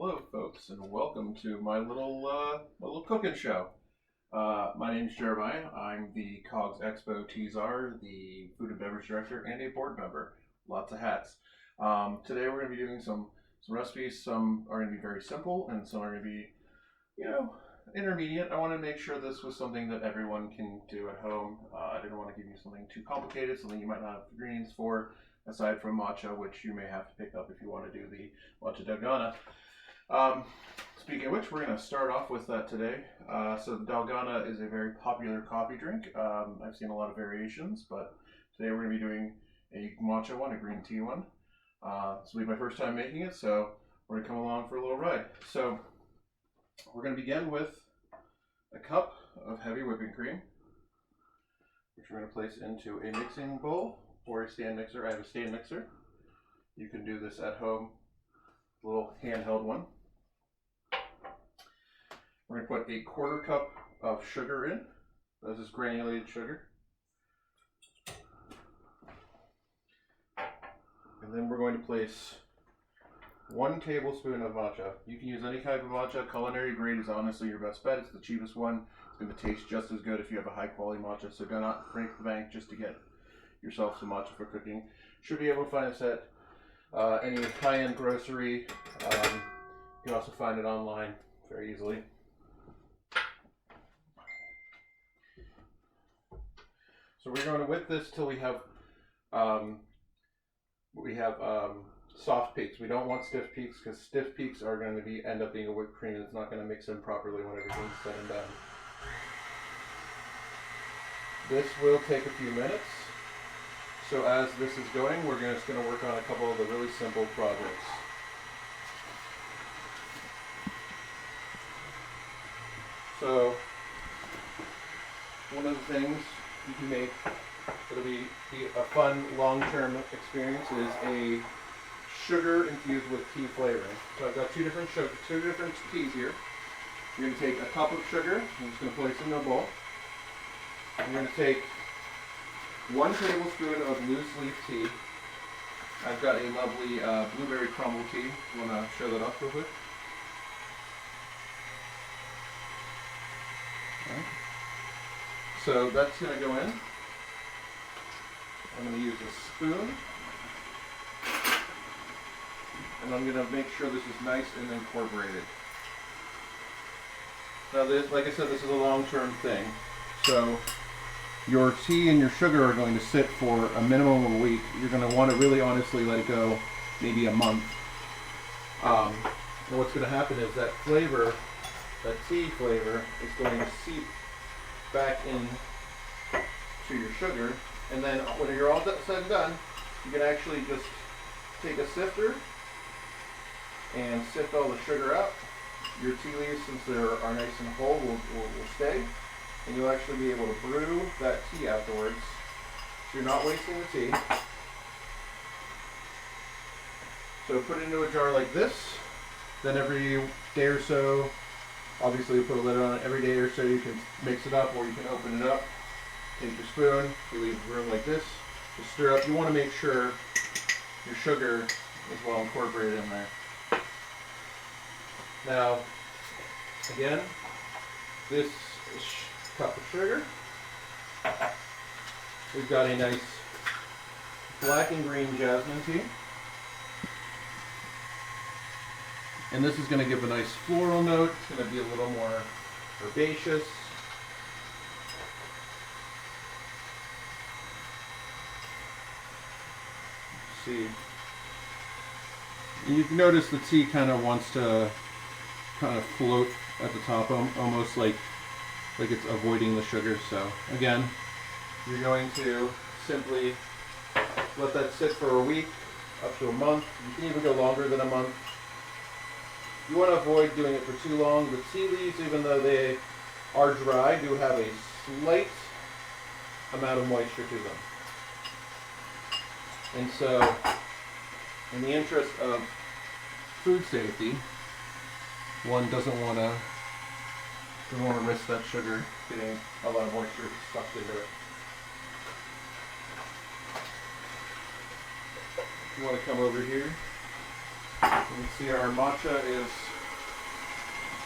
Hello, folks, and welcome to my little cooking show. My name's Jeremiah. I'm the COGS Expo Tzar, the Food and Beverage Director, and a board member. Lots of hats. Today we're going to be doing some recipes. Some are going to be very simple, and some are going to be, intermediate. I want to make sure this was something that everyone can do at home. I didn't want to give you something too complicated, something you might not have ingredients for, aside from matcha, which you may have to pick up if you want to do the matcha dalgona. Speaking of which, we're going to start off with that today. So the dalgona is a very popular coffee drink. I've seen a lot of variations, but today we're going to be doing a matcha one, a green tea one. This will be my first time making it, so we're going to come along for a little ride. So we're going to begin with a cup of heavy whipping cream, which we're going to place into a mixing bowl or a stand mixer. I have a stand mixer. You can do this at home, a little handheld one. We're going to put a quarter cup of sugar in. This is granulated sugar. And then we're going to place 1 tablespoon of matcha. You can use any type of matcha. Culinary grade is honestly your best bet. It's the cheapest one. It's going to taste just as good if you have a high quality matcha. So do not break the bank just to get yourself some matcha for cooking. Should be able to find this at any high-end grocery. You can also find it online very easily. So we're going to whip this till we have soft peaks. We don't want stiff peaks because stiff peaks are going to end up being a whipped cream. It's not going to mix in properly when everything's said and done. This will take a few minutes. So as this is going, we're just going to work on a couple of the really simple projects. So one of the things you can make that'll be a fun long-term experience is a sugar infused with tea flavoring. So I've got two different teas here. You're going to take a cup of sugar. I'm just going to place it in a bowl. I'm going to take 1 tablespoon of loose leaf tea. I've got a lovely blueberry crumble tea. You want to show that off real quick? Okay. So that's going to go in. I'm going to use a spoon. And I'm going to make sure this is nice and incorporated. Now this, like I said, this is a long-term thing. So your tea and your sugar are going to sit for a minimum of a week. You're going to want to really honestly let it go maybe a month. And what's going to happen is that flavor, that tea flavor, is going to seep back in to your sugar. And then when you're all said and done, you can actually just take a sifter and sift all the sugar out. Your tea leaves, since they are nice and whole, will stay. And you'll actually be able to brew that tea afterwards. So you're not wasting the tea. So put it into a jar like this. Then every day or so, obviously you put a lid on it. Every day or so you can mix it up, or you can open it up. Take your spoon, you leave the room like this. Just stir up. You want to make sure your sugar is well incorporated in there. Now, again, this cup of sugar. We've got a nice black and green jasmine tea. And this is going to give a nice floral note. It's going to be a little more herbaceous. See. You can notice the tea kind of wants to float at the top, almost like it's avoiding the sugar. So again, you're going to simply let that sit for a week, up to a month. You can even go longer than a month. You want to avoid doing it for too long. The tea leaves, even though they are dry, do have a slight amount of moisture to them. And so, in the interest of food safety, one doesn't want to risk that sugar getting a lot of moisture sucked into it. You want to come over here. You can see our matcha is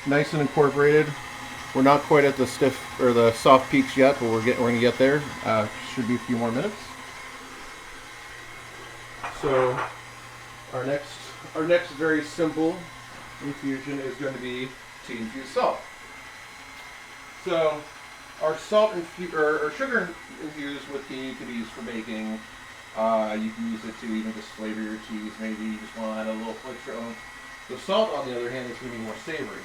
nice and incorporated. We're not quite at the stiff or the soft peaks yet, but we're gonna get there. Should be a few more minutes. So our next very simple infusion is going to be tea infused salt. So our sugar infused with tea can be used for baking. You can use it to even just flavor your teas. Maybe you just want to add a little flavor. The salt, on the other hand, is going to be more savory.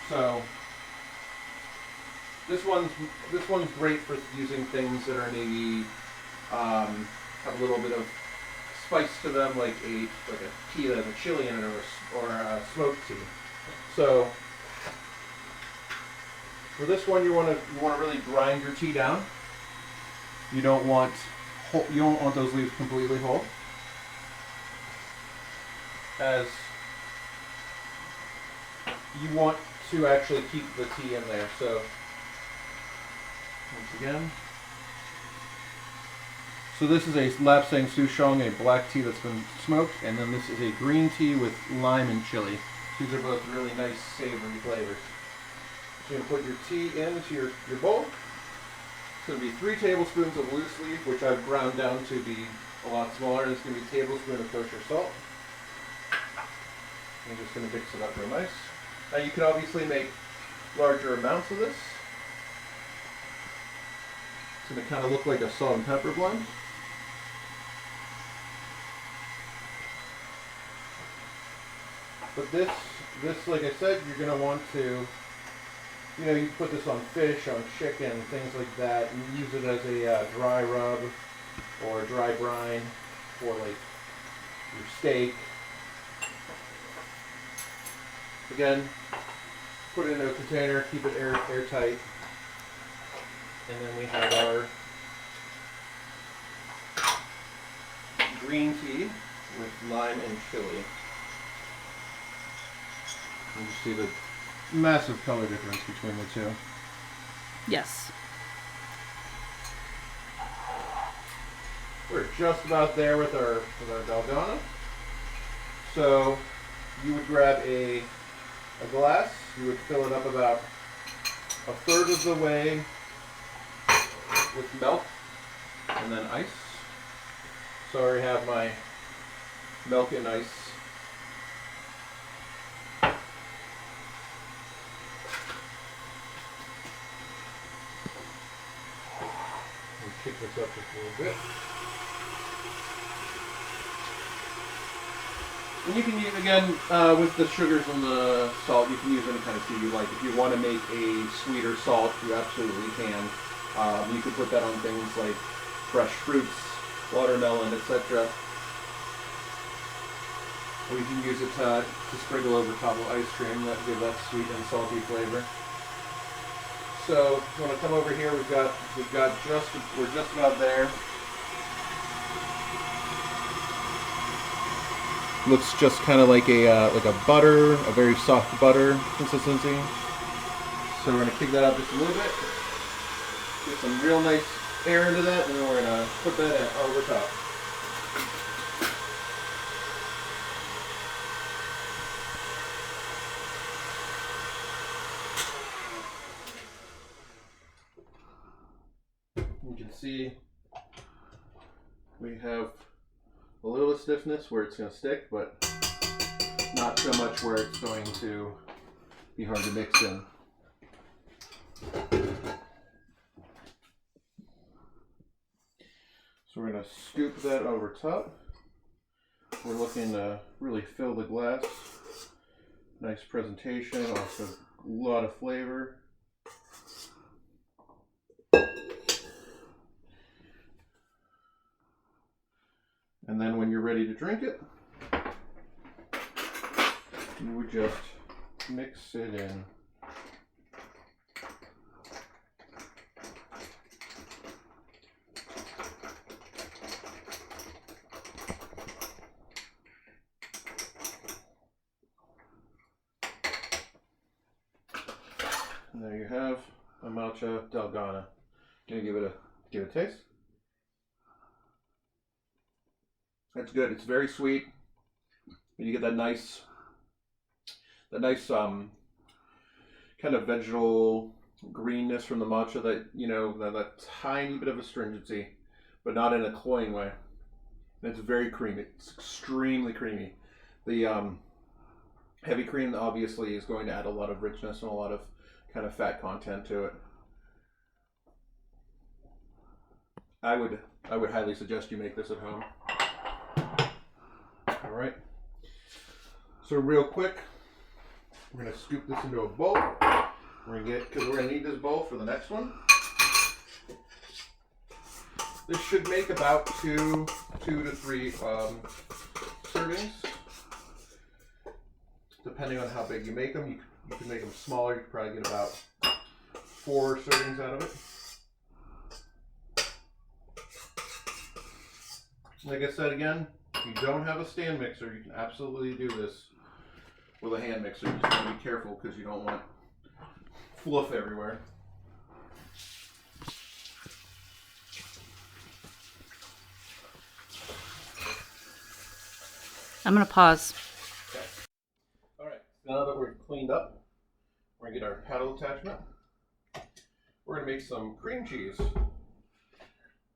So this one's great for using things that are maybe have a little bit of spice to them, like a tea that has a chili in it, or a smoked tea. So for this one, you want to really grind your tea down. You don't want those leaves completely whole, as you want to actually keep the tea in there. So once again. So this is a lapsang souchong, a black tea that's been smoked, and then this is a green tea with lime and chili. These are both really nice savory flavors. So you're going to put your tea into your bowl. It's going to be 3 tablespoons of loose leaf, which I've ground down to be a lot smaller. And it's going to be a tablespoon of kosher salt. I'm just going to mix it up real nice. Now you can obviously make larger amounts of this. It's going to kind of look like a salt and pepper blend. But this, like I said, you're going to want to, you put this on fish, on chicken, things like that, and use it as a dry rub or dry brine for like your steak. Again, put it in a container, keep it airtight, and then we have our green tea with lime and chili. You see the massive color difference between the two. Yes. We're just about there with our dalgona. So you would grab a glass. You would fill it up about a third of the way with milk and then ice. So I already have my milk and ice. Kick this up just a little bit. And you can use, again, with the sugars and the salt, you can use any kind of tea you like. If you want to make a sweeter salt, you absolutely can. You can put that on things like fresh fruits, watermelon, etc. Or you can use it to sprinkle over top of ice cream, that give that sweet and salty flavor. So you want to come over here. We're just about there. Looks just kind of like a butter, a very soft butter consistency. So we're gonna kick that up just a little bit. Get some real nice air into that, and then we're gonna put that over top. You can see we have a little bit of stiffness where it's going to stick, but not so much where it's going to be hard to mix in. So we're going to scoop that over top. We're looking to really fill the glass. Nice presentation, also a lot of flavor. And then when you're ready to drink it, you would just mix it in. And there you have a matcha dalgona. Gonna give it a taste. That's good. It's very sweet. You get that nice the nice kind of vegetal greenness from the matcha, that, you know, that tiny bit of astringency, but not in a cloying way. It's very creamy. It's extremely creamy. The heavy cream obviously is going to add a lot of richness and a lot of kind of fat content to it. I would highly suggest you make this at home. All right. So real quick, we're gonna scoop this into a bowl. Because we're gonna need this bowl for the next one. This should make about two to three servings, depending on how big you make them. You can make them smaller. You can probably get about 4 servings out of it. Like I said again, if you don't have a stand mixer, you can absolutely do this with a hand mixer. You just want to be careful because you don't want fluff everywhere. I'm going to pause. Okay. All right. Now that we're cleaned up, we're going to get our paddle attachment. We're going to make some cream cheese.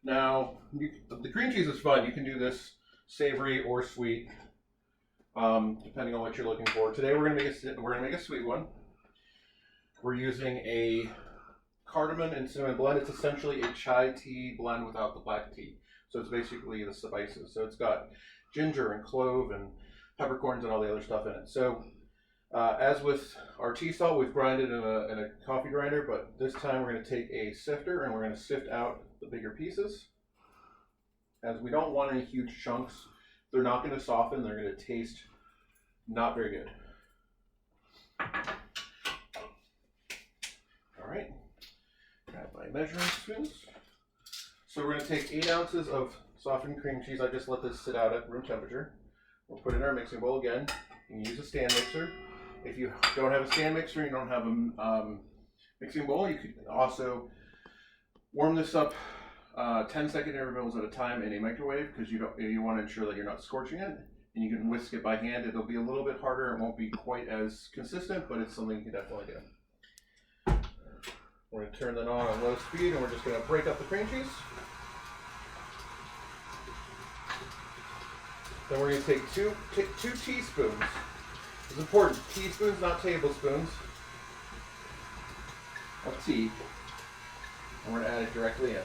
Now, the cream cheese is fun. You can do this savory or sweet, depending on what you're looking for. Today we're going to make a sweet one. We're using a cardamom and cinnamon blend. It's essentially a chai tea blend without the black tea. So it's basically the spices. So it's got ginger and clove and peppercorns and all the other stuff in it. So as with our tea salt, we've grinded in a coffee grinder, but this time we're going to take a sifter and we're going to sift out the bigger pieces, as we don't want any huge chunks. They're not going to soften. They're going to taste not very good. All right, grab my measuring spoons. So we're going to take 8 ounces of softened cream cheese. I just let this sit out at room temperature. We'll put it in our mixing bowl again. You can use a stand mixer. If you don't have a stand mixer, you don't have a mixing bowl, you could also warm this up 10-second intervals at a time in a microwave, because you want to ensure that you're not scorching it. And you can whisk it by hand. It'll be a little bit harder. It won't be quite as consistent, but it's something you can definitely do. We're going to turn that on low speed, and we're just going to break up the cream cheese. Then we're going to take two teaspoons. It's important, teaspoons, not tablespoons, of tea. And we're going to add it directly in.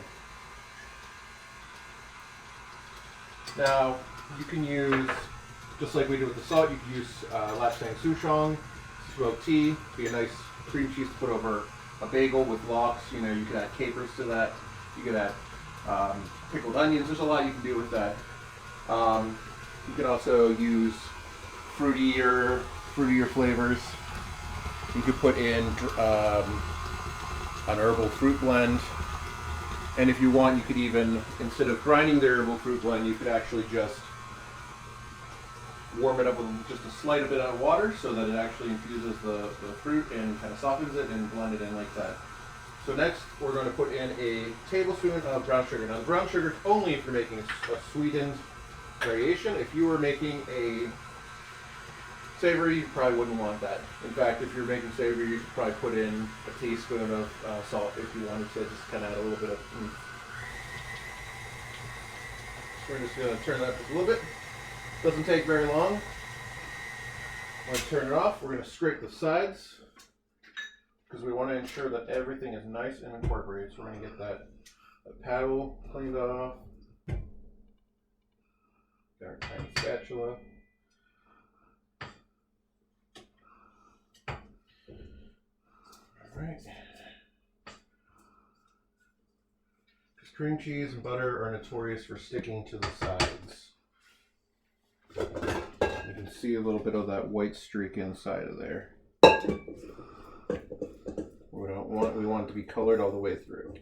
Now, you can use, just like we did with the salt, you can use Lapsang Souchong, smoked tea, be a nice cream cheese to put over a bagel with lox. You know, you could add capers to that. You could add pickled onions. There's a lot you can do with that. You can also use fruitier flavors. You could put in an herbal fruit blend. And if you want, you could even, instead of grinding the herbal fruit blend, you could actually just warm it up with just a slight bit of water so that it actually infuses the fruit and kind of softens it and blend it in like that. So next, we're going to put in a tablespoon of brown sugar. Now, the brown sugar is only if you're making a sweetened variation. If you were making a savory, you probably wouldn't want that. In fact, if you're making savory, you could probably put in a teaspoon of salt if you wanted to just kind of add a little bit of So we're just going to turn that just a little bit. Doesn't take very long. I'm going to turn it off. We're going to scrape the sides because we want to ensure that everything is nice and incorporated. So we're going to get that paddle cleaned off. Got our tiny spatula. Alright. Because cream cheese and butter are notorious for sticking to the sides. You can see a little bit of that white streak inside of there. We want it to be colored all the way through.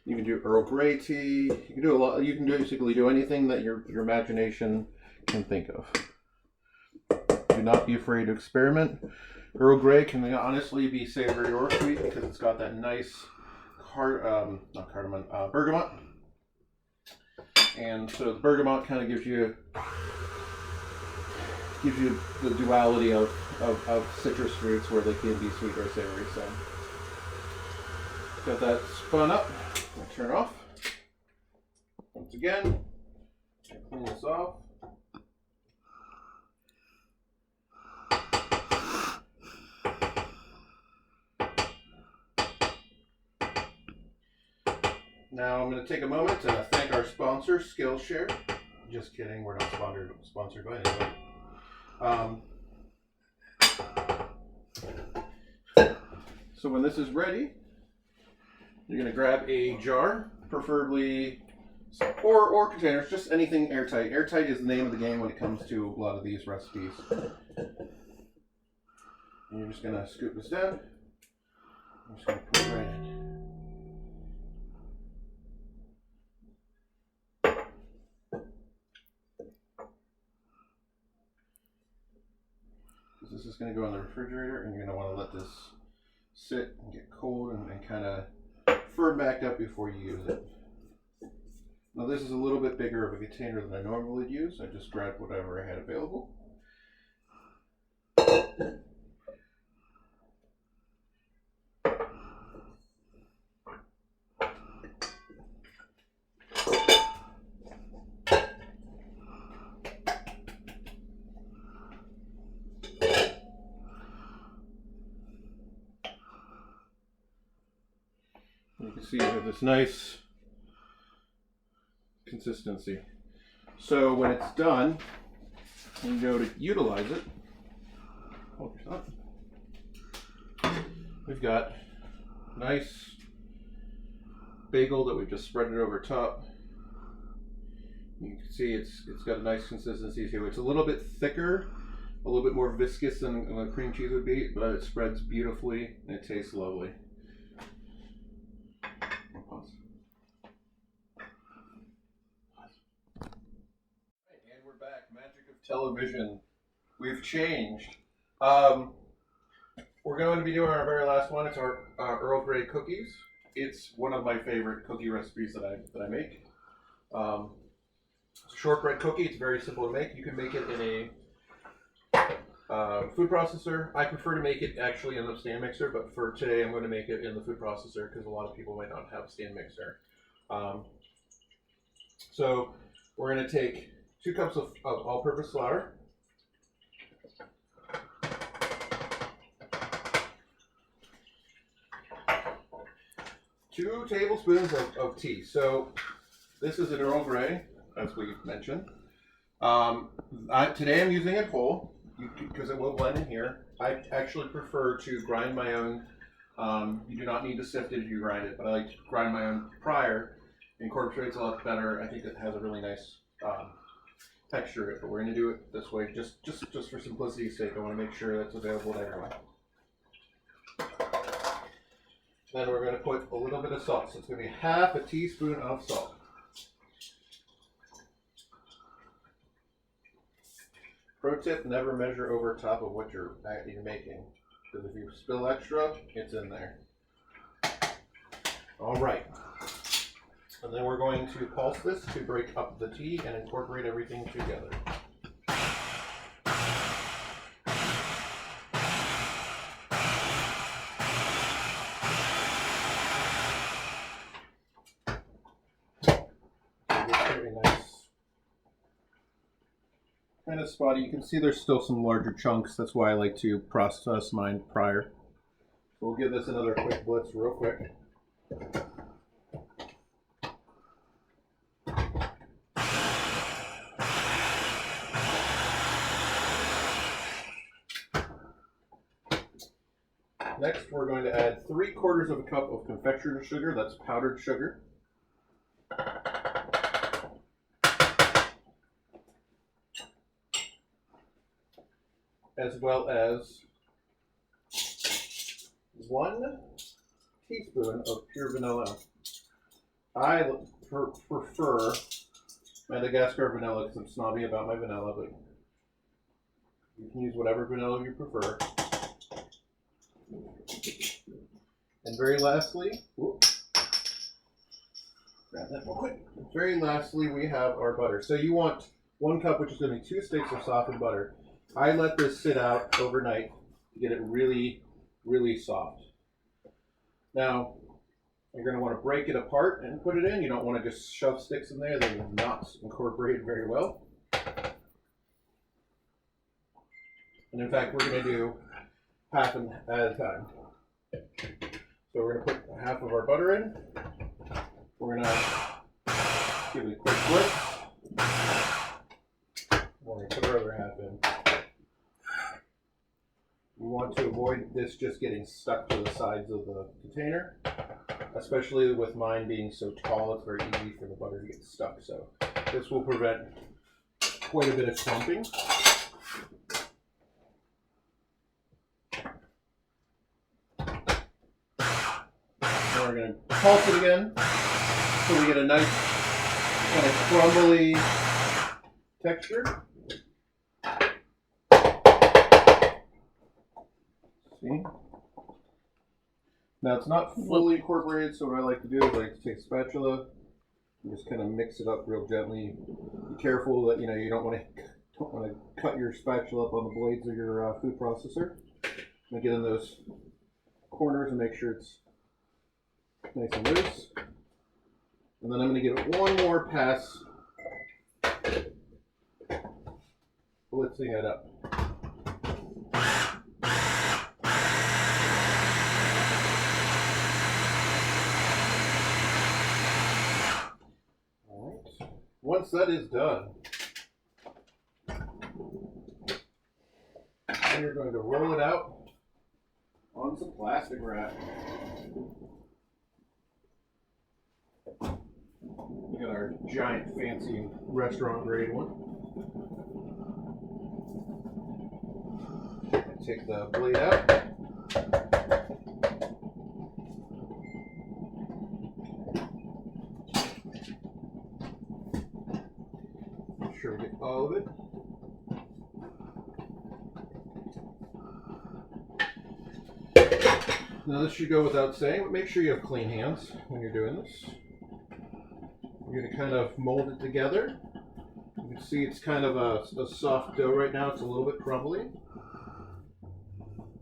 You can do Earl Grey tea. You can do a lot. You can basically do anything that your imagination can think of. Do not be afraid to experiment. Earl Grey can honestly be savory or sweet because it's got that nice bergamot. And so the bergamot kind of gives you gives you the duality of citrus fruits where they can be sweet or savory. So got that spun up. I'll turn it off. Once again, clean this off. Now I'm going to take a moment to thank our sponsor, Skillshare. Just kidding, we're not sponsored by anyone. So when this is ready, you're going to grab a jar, preferably, or containers, just anything airtight. Airtight is the name of the game when it comes to a lot of these recipes. And you're just going to scoop this down. I'm just going to put it right in. This is going to go in the refrigerator, and you're going to want to let this sit and get cold and kind of firm back up before you use it. Now this is a little bit bigger of a container than I normally use. I just grabbed whatever I had available. You can see you have this nice consistency. So when it's done, you go to utilize it. Hold this up. We've got nice bagel that we've just spread it over top. You can see it's got a nice consistency to it. It's a little bit thicker, a little bit more viscous than a cream cheese would be, but it spreads beautifully and it tastes lovely. And we're back. Magic of television. We've changed. We're going to be doing our very last one. It's our Earl Grey cookies. It's one of my favorite cookie recipes that I make. It's a shortbread cookie. It's very simple to make. You can make it in a food processor. I prefer to make it actually in the stand mixer, but for today I'm going to make it in the food processor because a lot of people might not have a stand mixer. So we're going to take 2 cups of all-purpose flour, 2 tablespoons of tea. So this is an Earl Grey, as we mentioned. Today I'm using it whole because it will blend in here. I actually prefer to grind my own. You do not need to sift it if you grind it, but I like to grind my own prior. Incorporates a lot better. I think it has a really nice texture, but we're going to do it this way just for simplicity's sake. I want to make sure that's available to everyone. Then we're going to put a little bit of salt. So it's going to be half a teaspoon of salt. Pro tip, never measure over top of what you're making. Because if you spill extra, it's in there. All right. And then we're going to pulse this to break up the tea and incorporate everything together. Very nice. Kind of spotty. You can see there's still some larger chunks. That's why I like to process mine prior. We'll give this another quick blitz real quick. Next, we're going to add 3/4 of a cup of confectioner sugar. That's powdered sugar. As well as 1 teaspoon of pure vanilla. I prefer Madagascar vanilla because I'm snobby about my vanilla, but you can use whatever vanilla you prefer. And very lastly, grab that real quick. Very lastly, we have our butter. So you want 1 cup, which is going to be 2 sticks of softened butter. I let this sit out overnight to get it really, really soft. Now, you're going to want to break it apart and put it in. You don't want to just shove sticks in there. They will not incorporate very well. And in fact, we're going to do half at a time. So we're going to put half of our butter in. We're going to give it a quick whip. We're going to put our other half in. We want to avoid this just getting stuck to the sides of the container, especially with mine being so tall. It's very easy for the butter to get stuck. So this will prevent quite a bit of clumping. We're going to pulse it again so we get a nice kind of crumbly texture. See? Now it's not fully incorporated, so what I like to do is I like to take a spatula and just kind of mix it up real gently. Be careful that you don't want to cut your spatula up on the blades of your food processor. And get in those corners and make sure it's nice and loose. And then I'm going to give it one more pass, blitzing it up. All right. Once that is done, then you're going to roll it out on some plastic wrap. We got our giant fancy restaurant grade one. Take the blade out. Make sure we get all of it. Now this should go without saying, but make sure you have clean hands when you're doing this. You're going to kind of mold it together. You can see it's kind of a soft dough right now. It's a little bit crumbly.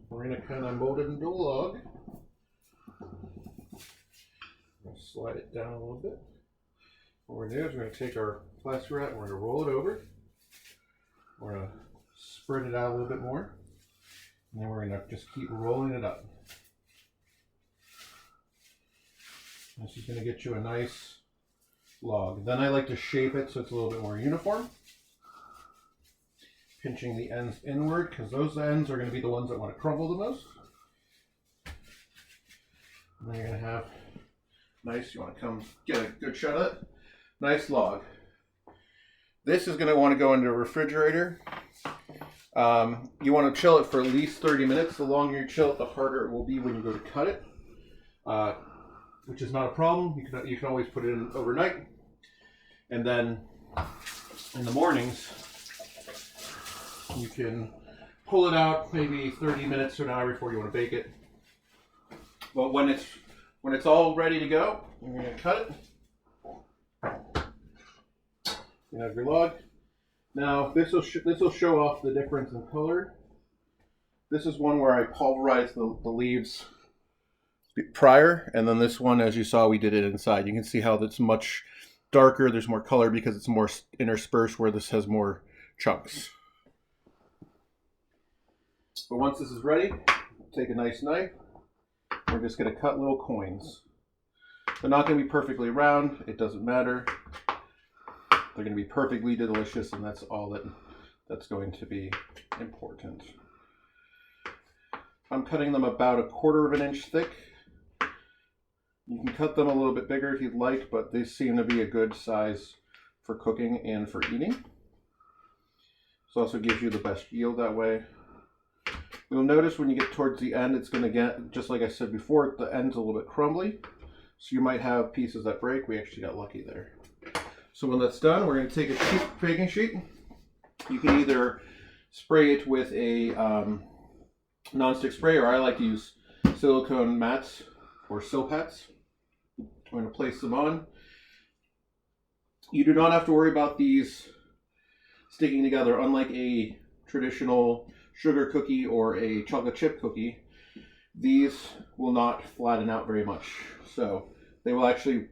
We're going to kind of mold it into a log. I'm going to slide it down a little bit. What we're going to do is we're going to take our plastic wrap and we're going to roll it over. We're going to spread it out a little bit more. And then we're going to just keep rolling it up. This is going to get you a nice log. Then I like to shape it so it's a little bit more uniform. Pinching the ends inward because those ends are going to be the ones that want to crumble the most. And then you're going to have nice, you want to come get a good shot of it. Nice log. This is going to want to go into a refrigerator. You want to chill it for at least 30 minutes. The longer you chill it, the harder it will be when you go to cut it. Which is not a problem. You can always put it in overnight. And then in the mornings, you can pull it out maybe 30 minutes to an hour before you want to bake it. But when it's all ready to go, you're going to cut it. You have your log. Now this will show off the difference in color. This is one where I pulverized the leaves prior, and then this one, as you saw, we did it inside. You can see how that's much darker. There's more color because it's more interspersed, where this has more chunks. But once this is ready, take a nice knife. We're just going to cut little coins. They're not going to be perfectly round. It doesn't matter. They're going to be perfectly delicious, and that's all that's going to be important. I'm cutting them about 1/4 of an inch thick. You can cut them a little bit bigger if you'd like, but these seem to be a good size for cooking and for eating. This also gives you the best yield that way. You'll notice when you get towards the end, it's going to get, just like I said before, the end's a little bit crumbly. So you might have pieces that break. We actually got lucky there. So when that's done, we're going to take a cheap baking sheet. You can either spray it with a non-stick spray, or I like to use silicone mats or silpats. I'm going to place them on. You do not have to worry about these sticking together, unlike a traditional sugar cookie or a chocolate chip cookie, these will not flatten out very much. So they will actually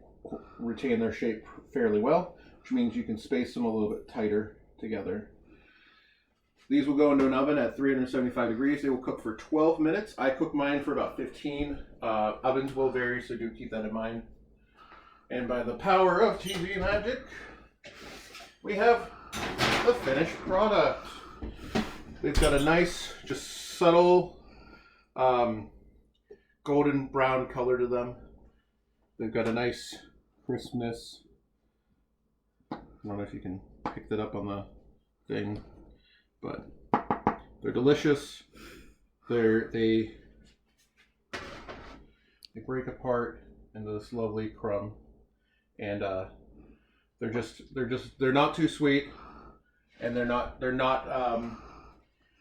retain their shape fairly well, which means you can space them a little bit tighter together. These will go into an oven at 375 degrees. They will cook for 12 minutes. I cook mine for about 15. Ovens will vary, so do keep that in mind. And by the power of TV magic, we have the finished product. They've got a nice, just subtle golden brown color to them. They've got a nice crispness. I don't know if you can pick that up on the thing, but they're delicious. They break apart into this lovely crumb, and they're not too sweet, and they're not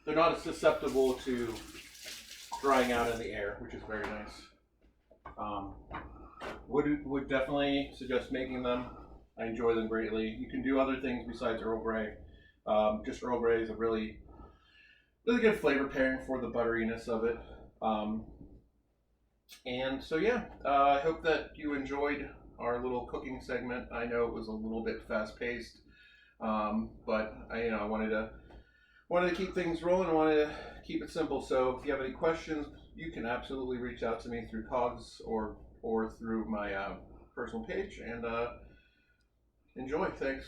as susceptible to drying out in the air, which is very nice. Would definitely suggest making them. I enjoy them greatly. You can do other things besides Earl Grey. Just Earl Grey is a really good flavor pairing for the butteriness of it. And so yeah, I hope that you enjoyed our little cooking segment. I know it was a little bit fast paced, but I wanted to keep things rolling. I wanted to keep it simple. So if you have any questions, you can absolutely reach out to me through COGS or through my personal page, and enjoy. Thanks.